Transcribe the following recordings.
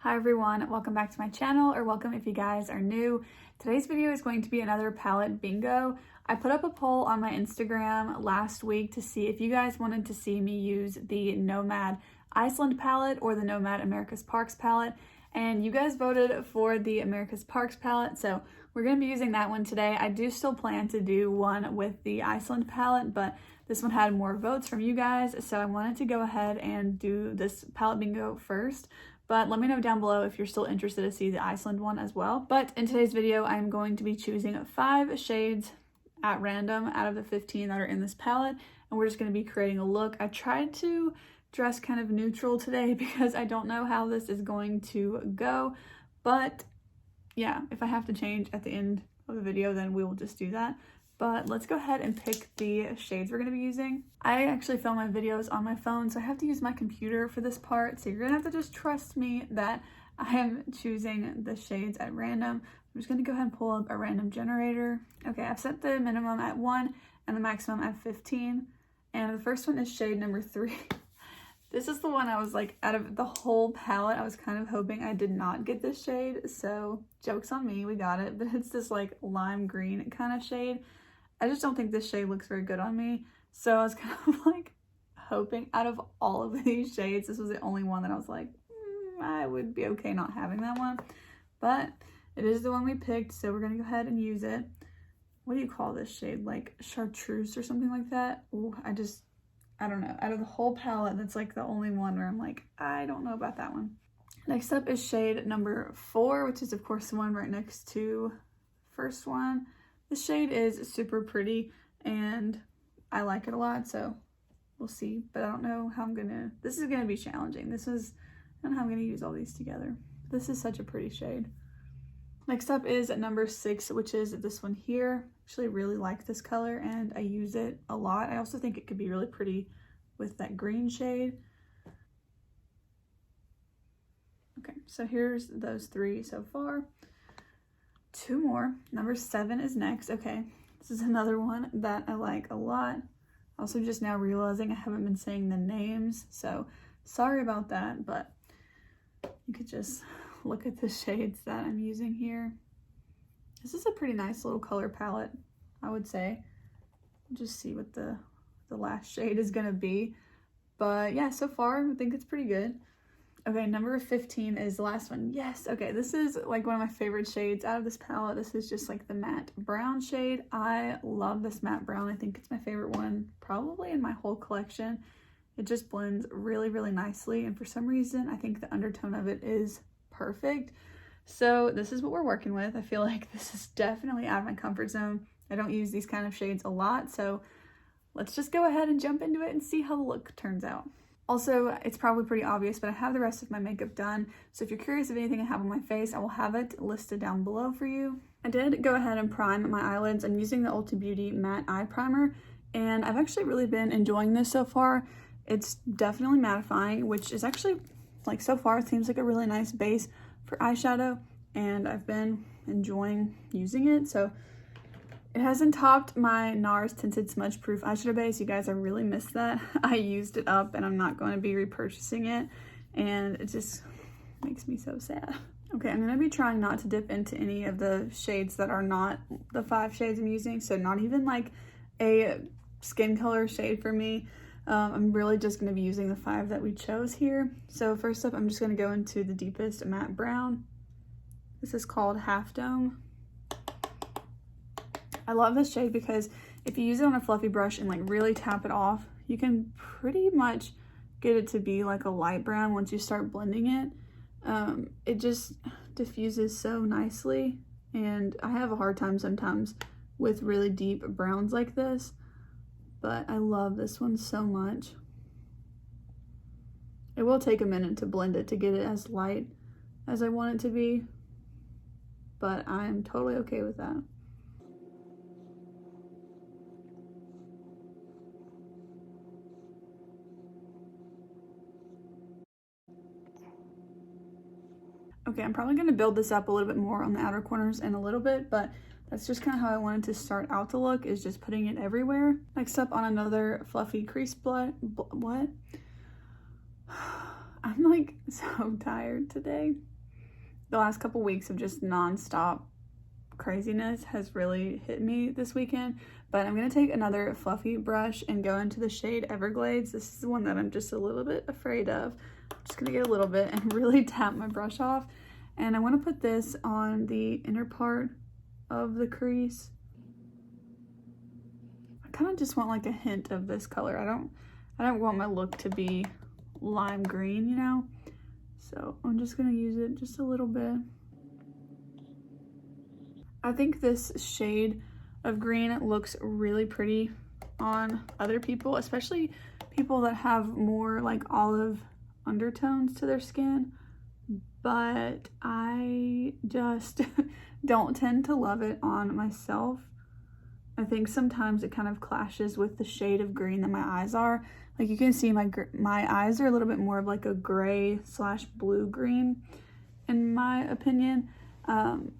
Hi everyone, welcome back to my channel, or welcome if you guys are new. Today's video is going to be another palette bingo. I put up a poll on my Instagram last week to see if you guys wanted to see me use the Nomad Iceland palette or the Nomad America's Parks palette, and you guys voted for the America's Parks palette, so we're going to be using that one today. I do still plan to do one with the Iceland palette, but this one had more votes from you guys, so I wanted to go ahead and do this palette bingo first. But let me know down below if you're still interested to see the Iceland one as well. But in today's video, I'm going to be choosing 5 shades at random out of the 15 that are in this palette, and we're just going to be creating a look. I tried to dress kind of neutral today because I don't know how this is going to go, but yeah, if I have to change at the end of the video, then we will just do that. But let's go ahead and pick the shades we're going to be using. I actually film my videos on my phone, so I have to use my computer for this part. So you're going to have to just trust me that I am choosing the shades at random. I'm just going to go ahead and pull up a random generator. Okay, I've set the minimum at 1 and the maximum at 15. And the first one is shade number 3. This is the one I was like, out of the whole palette, I was kind of hoping I did not get this shade. So joke's on me, we got it. But it's this like lime green kind of shade. I just don't think this shade looks very good on me. So I was kind of like hoping out of all of these shades, this was the only one that I was like, I would be okay not having that one. But it is the one we picked, so we're gonna go ahead and use it. What do you call this shade? Like chartreuse or something like that? Ooh, I don't know. Out of the whole palette, that's like the only one where I'm like, I don't know about that one. Next up is shade number 4, which is of course the one right next to first one. This shade is super pretty and I like it a lot, so we'll see. But I don't know how this is gonna be challenging. I don't know how I'm gonna use all these together. This is such a pretty shade. Next up is number 6, which is this one here. Actually really like this color and I use it a lot. I also think it could be really pretty with that green shade. Okay, so here's those 3 so far. 2 more. Number 7 is next. Okay, this is another one that I like a lot. Also just now realizing I haven't been saying the names, so sorry about that, but you could just look at the shades that I'm using here. This is a pretty nice little color palette, I would say. Just see what the last shade is gonna be. But yeah, so far I think it's pretty good. Okay, number 15 is the last one. Yes, okay, this is like one of my favorite shades out of this palette. This is just like the matte brown shade. I love this matte brown. I think it's my favorite one probably in my whole collection. It just blends really, really nicely. And for some reason, I think the undertone of it is perfect. So this is what we're working with. I feel like this is definitely out of my comfort zone. I don't use these kind of shades a lot. So let's just go ahead and jump into it and see how the look turns out. Also, it's probably pretty obvious, but I have the rest of my makeup done. So if you're curious of anything I have on my face, I will have it listed down below for you. I did go ahead and prime my eyelids. I'm using the Ulta Beauty Matte Eye Primer, and I've actually really been enjoying this so far. It's definitely mattifying, which is actually, like so far, it seems like a really nice base for eyeshadow, and I've been enjoying using it. So it hasn't topped my NARS Tinted Smudge Proof eyeshadow base. You guys, I really missed that. I used it up and I'm not going to be repurchasing it, and it just makes me so sad. Okay, I'm going to be trying not to dip into any of the shades that are not the 5 shades I'm using, so not even like a skin color shade for me. I'm really just going to be using the 5 that we chose here. So first up, I'm just going to go into the deepest matte brown. This is called Half Dome. I love this shade because if you use it on a fluffy brush and like really tap it off, you can pretty much get it to be like a light brown once you start blending it. It just diffuses so nicely, and I have a hard time sometimes with really deep browns like this, but I love this one so much. It will take a minute to blend it to get it as light as I want it to be, but I'm totally okay with that. Okay, I'm probably going to build this up a little bit more on the outer corners in a little bit, but that's just kind of how I wanted to start out the look, is just putting it everywhere. Next up, on another fluffy crease what? I'm like so tired today. the last couple weeks of just nonstop craziness has really hit me this weekend. But I'm going to take another fluffy brush and go into the shade Everglades. This is the one that I'm just a little bit afraid of. I'm just going to get a little bit and really tap my brush off. And I want to put this on the inner part of the crease. I kind of just want like a hint of this color. I don't want my look to be lime green, you know? So I'm just going to use it just a little bit. I think this shade of green looks really pretty on other people, especially people that have more like olive undertones to their skin, but I just don't tend to love it on myself. I think sometimes it kind of clashes with the shade of green that my eyes are. Like you can see my eyes are a little bit more of like a gray / blue green in my opinion,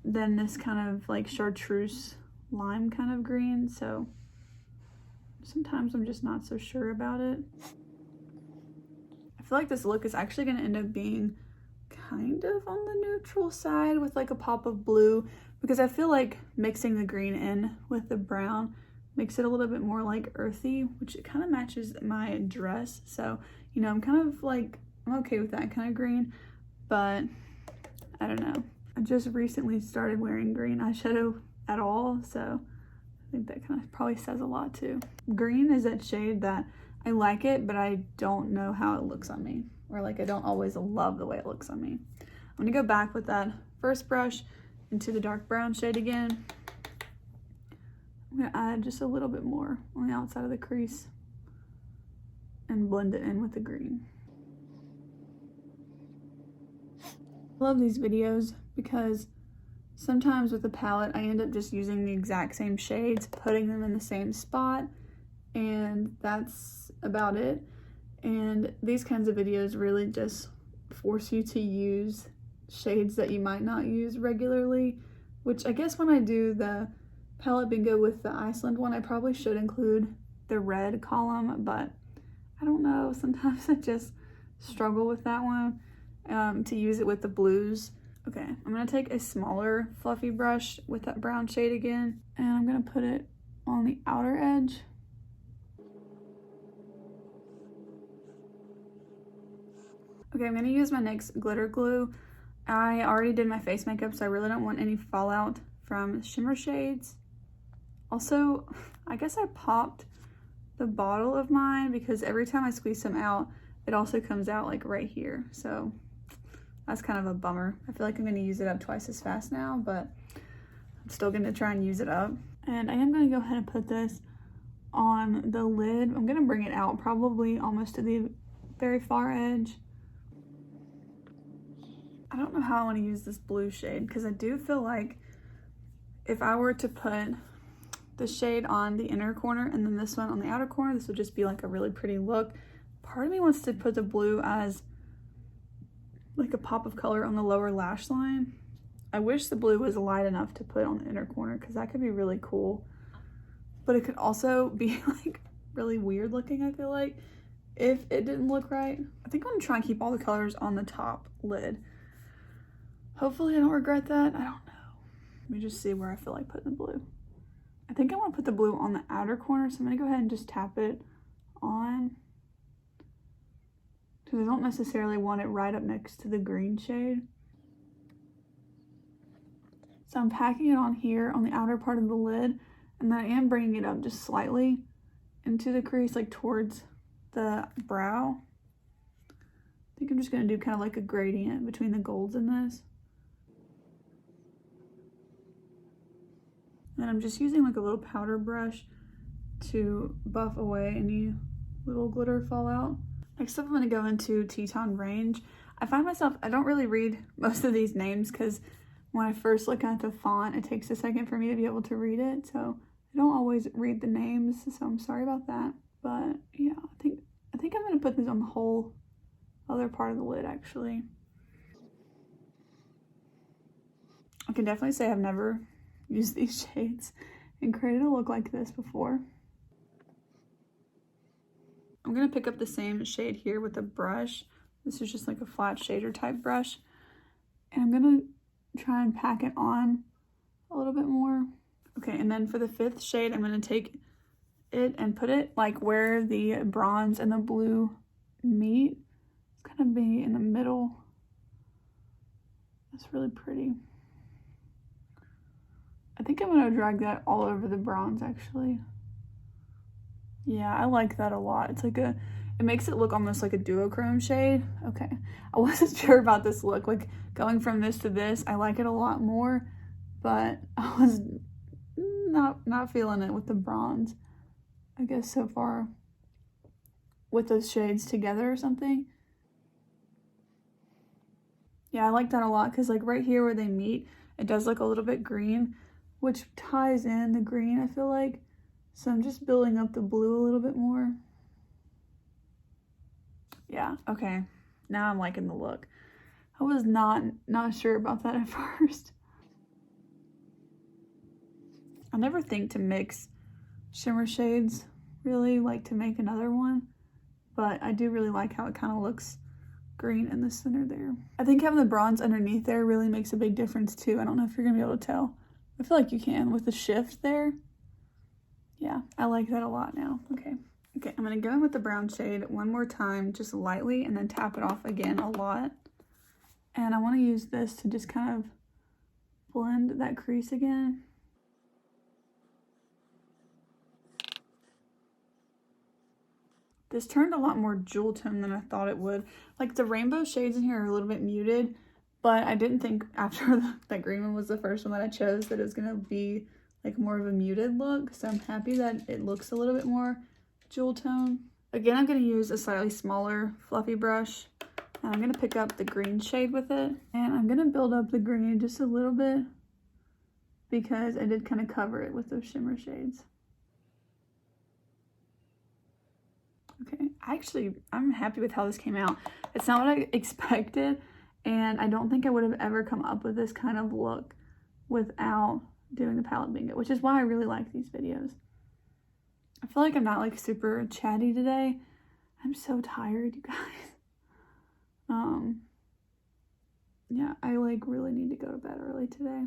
than this kind of like chartreuse lime kind of green. So sometimes I'm just not so sure about it. I feel like this look is actually going to end up being kind of on the neutral side with like a pop of blue, because I feel like mixing the green in with the brown makes it a little bit more like earthy, which it kind of matches my dress. So, you know, I'm kind of like, I'm okay with that kind of green, but I don't know. I just recently started wearing green eyeshadow at all, so I think that kind of probably says a lot too. Green is that shade that I like it, but I don't know how it looks on me, or like I don't always love the way it looks on me. I'm gonna go back with that first brush into the dark brown shade again. I'm gonna add just a little bit more on the outside of the crease and blend it in with the green. I love these videos because sometimes with the palette I end up just using the exact same shades, putting them in the same spot, and that's about it. And these kinds of videos really just force you to use shades that you might not use regularly, which I guess when I do the palette bingo with the Iceland one, I probably should include the red column, but I don't know, sometimes I just struggle with that one, to use it with the blues. Okay, I'm gonna take a smaller fluffy brush with that brown shade again, and I'm gonna put it on the outer edge. Okay, I'm gonna use my NYX Glitter Glue. I already did my face makeup, so I really don't want any fallout from shimmer shades. Also, I guess I popped the bottle of mine because every time I squeeze some out, it also comes out like right here. So that's kind of a bummer. I feel like I'm gonna use it up twice as fast now, but I'm still gonna try and use it up. And I am gonna go ahead and put this on the lid. I'm gonna bring it out probably almost to the very far edge. I don't know how I want to use this blue shade because I do feel like if I were to put the shade on the inner corner and then this one on the outer corner, this would just be like a really pretty look. Part of me wants to put the blue as like a pop of color on the lower lash line. I wish the blue was light enough to put on the inner corner because that could be really cool. But it could also be like really weird looking, I feel like, if it didn't look right. I think I'm gonna try and keep all the colors on the top lid. Hopefully I don't regret that. I don't know. Let me just see where I feel like putting the blue. I think I want to put the blue on the outer corner, so I'm gonna go ahead and just tap it on, because I don't necessarily want it right up next to the green shade. So I'm packing it on here on the outer part of the lid, and then I am bringing it up just slightly into the crease, like towards the brow. I think I'm just gonna do kind of like a gradient between the golds in this. And I'm just using like a little powder brush to buff away any little glitter fallout. Next up, I'm gonna go into Teton Range. I find myself, I don't really read most of these names because when I first look at the font, it takes a second for me to be able to read it. So I don't always read the names, so I'm sorry about that. But yeah, I think I'm gonna put this on the whole other part of the lid actually. I can definitely say I've never used these shades and created a look like this before. I'm gonna pick up the same shade here with a brush. This is just like a flat shader type brush. And I'm gonna try and pack it on a little bit more. Okay, and then for the 5th shade, I'm going to take it and put it like where the bronze and the blue meet. It's kind of be in the middle. That's really pretty. I think I'm going to drag that all over the bronze, actually. Yeah, I like that a lot. It's like it makes it look almost like a duochrome shade. Okay, I wasn't sure about this look. Like going from this to this, I like it a lot more, but I was not feeling it with the bronze, I guess, so far with those shades together or something. Yeah, I like that a lot because like right here where they meet, it does look a little bit green, which ties in the green, I feel like. So I'm just building up the blue a little bit more. Yeah, okay. Now I'm liking the look. I was not sure about that at first. I never think to mix shimmer shades, really, like to make another one. But I do really like how it kind of looks green in the center there. I think having the bronze underneath there really makes a big difference too. I don't know if you're gonna be able to tell. I feel like you can with the shift there. Yeah, I like that a lot now. Okay, I'm gonna go in with the brown shade one more time, just lightly, and then tap it off again a lot. And I wanna use this to just kind of blend that crease again. This turned a lot more jewel tone than I thought it would. Like the rainbow shades in here are a little bit muted, but I didn't think after that green one was the first one that I chose that it was gonna be like more of a muted look. So I'm happy that it looks a little bit more jewel tone. Again, I'm gonna use a slightly smaller fluffy brush, and I'm gonna pick up the green shade with it. And I'm gonna build up the green just a little bit because I did kind of cover it with those shimmer shades. Okay, I'm happy with how this came out. It's not what I expected, and I don't think I would have ever come up with this kind of look without doing the palette bingo, which is why I really like these videos. I feel like I'm not like super chatty today. I'm so tired, you guys. Yeah, I like really need to go to bed early today.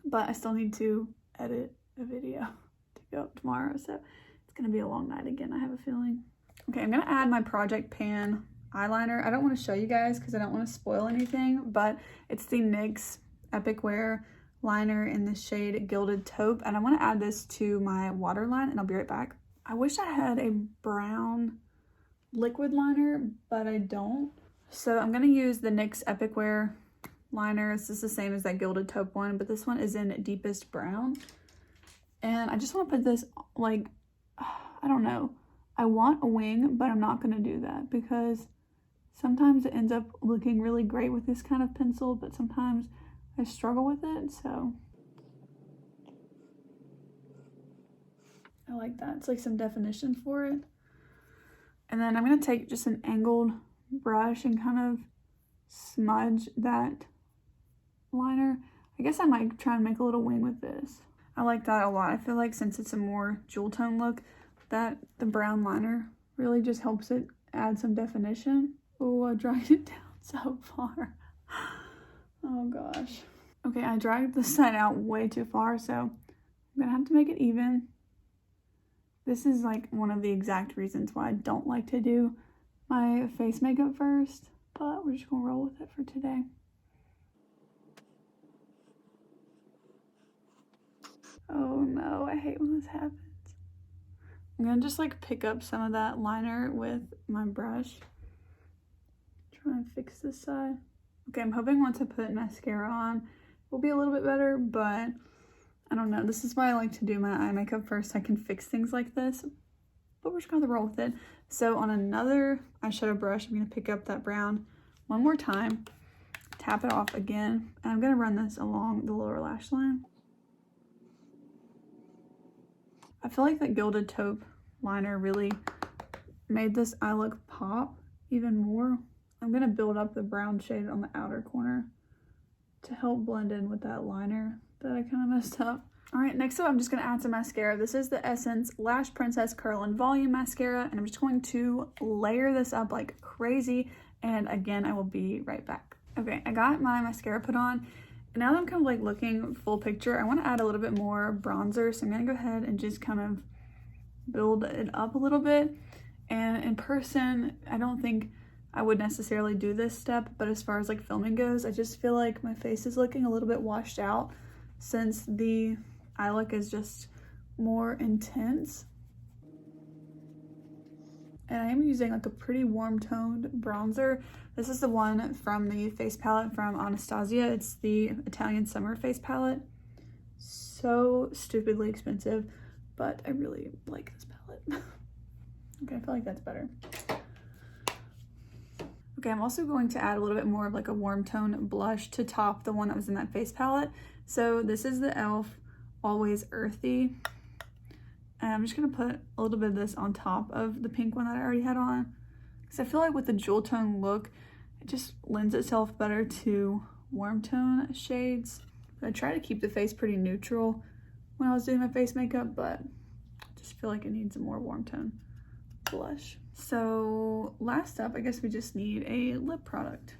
But I still need to edit a video to go up tomorrow, so it's gonna be a long night again, I have a feeling. Okay, I'm gonna add my Project Pan eyeliner. I don't want to show you guys because I don't want to spoil anything, but it's the NYX Epic Wear liner in the shade Gilded Taupe, and I want to add this to my waterline, and I'll be right back. I wish I had a brown liquid liner, but I don't. So I'm gonna use the NYX Epic Wear liner. This is the same as that Gilded Taupe one, but this one is in Deepest Brown. And I just want to put this, like, I don't know. I want a wing, but I'm not gonna do that because sometimes it ends up looking really great with this kind of pencil, but sometimes I struggle with it, so I like that. It's like some definition for it. And then I'm gonna take just an angled brush and kind of smudge that liner. I guess I might try and make a little wing with this. I like that a lot. I feel like since it's a more jewel tone look, that the brown liner really just helps it add some definition. Oh, I dragged it down so far. Oh gosh. Okay, I dragged the side out way too far, so I'm gonna have to make it even. This is like one of the exact reasons why I don't like to do my face makeup first, but we're just gonna roll with it for today. Oh no, I hate when this happens. I'm gonna just like pick up some of that liner with my brush. Try and fix this side. Okay, I'm hoping once I put mascara on, it will be a little bit better, but I don't know. This is why I like to do my eye makeup first. I can fix things like this, but we're just gonna roll with it. So on another eyeshadow brush, I'm gonna pick up that brown one more time, tap it off again, and I'm gonna run this along the lower lash line. I feel like that Gilded Taupe liner really made this eye look pop even more. I'm gonna build up the brown shade on the outer corner to help blend in with that liner that I kind of messed up. All right, next up, I'm just gonna add some mascara. This is the Essence Lash Princess Curl and Volume Mascara, and I'm just going to layer this up like crazy. And again, I will be right back. Okay, I got my mascara put on, and now that I'm kind of like looking full picture, I want to add a little bit more bronzer, so I'm going to go ahead and just kind of build it up a little bit. And in person, I don't think I would necessarily do this step, but as far as like filming goes, I just feel like my face is looking a little bit washed out since the eye look is just more intense. And I am using like a pretty warm toned bronzer. This is the one from the face palette from Anastasia. It's the Italian Summer face palette. So stupidly expensive, but I really like this palette. Okay, I feel like that's better. Okay, I'm also going to add a little bit more of like a warm tone blush to top the one that was in that face palette. So this is the e.l.f. Always Earthy. And I'm just gonna put a little bit of this on top of the pink one that I already had on. Because I feel like with the jewel tone look, it just lends itself better to warm tone shades. I try to keep the face pretty neutral when I was doing my face makeup, but I just feel like it needs a more warm tone blush. So last up, I guess we just need a lip product.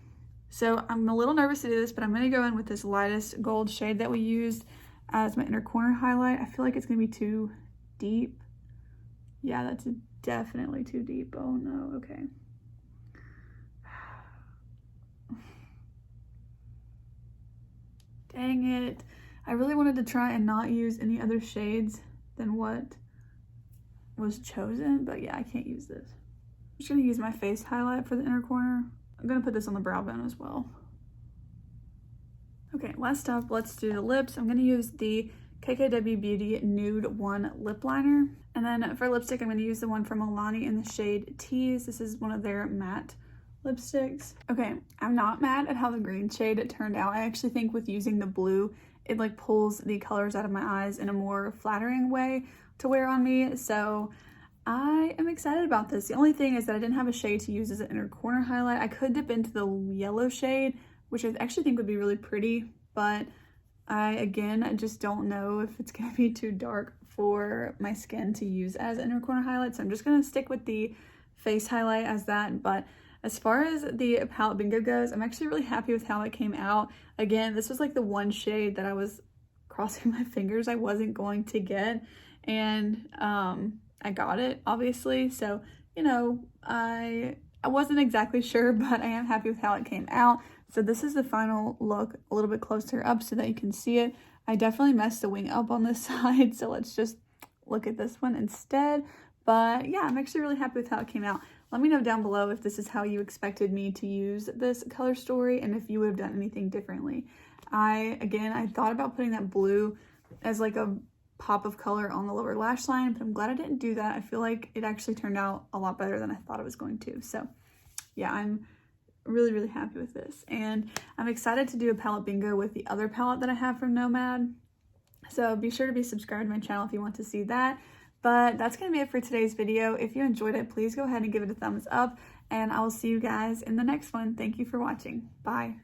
So I'm a little nervous to do this, but I'm gonna go in with this lightest gold shade that we used as my inner corner highlight. I feel like it's gonna be too deep. Yeah, that's definitely too deep. Oh no, okay. Dang it. I really wanted to try and not use any other shades than what was chosen, but yeah, I can't use this. I'm just gonna use my face highlight for the inner corner. I'm gonna put this on the brow bone as well. Okay, last up, let's do the lips. I'm gonna use the KKW Beauty Nude 1 lip liner. And then for lipstick, I'm gonna use the one from Milani in the shade Tease. This is one of their matte lipsticks. Okay, I'm not mad at how the green shade turned out. I actually think with using the blue, it like pulls the colors out of my eyes in a more flattering way to wear on me. So I am excited about this. The only thing is that I didn't have a shade to use as an inner corner highlight. I could dip into the yellow shade, which I actually think would be really pretty, but I just don't know if it's gonna be too dark for my skin to use as inner corner highlight. So I'm just gonna stick with the face highlight as that. But as far as the palette bingo goes, I'm actually really happy with how it came out. Again, this was like the one shade that I was crossing my fingers I wasn't going to get, and I got it, obviously. So, you know, I wasn't exactly sure, but I am happy with how it came out. So this is the final look, a little bit closer up so that you can see it. I definitely messed the wing up on this side, so let's just look at this one instead. But yeah, I'm actually really happy with how it came out. Let me know down below if this is how you expected me to use this color story and if you would have done anything differently. I thought about putting that blue as like a pop of color on the lower lash line, but I'm glad I didn't do that. I feel like it actually turned out a lot better than I thought it was going to. So yeah, I'm really, really happy with this. And I'm excited to do a palette bingo with the other palette that I have from Nomad. So be sure to be subscribed to my channel if you want to see that. But that's going to be it for today's video. If you enjoyed it, please go ahead and give it a thumbs up, and I will see you guys in the next one. Thank you for watching. Bye.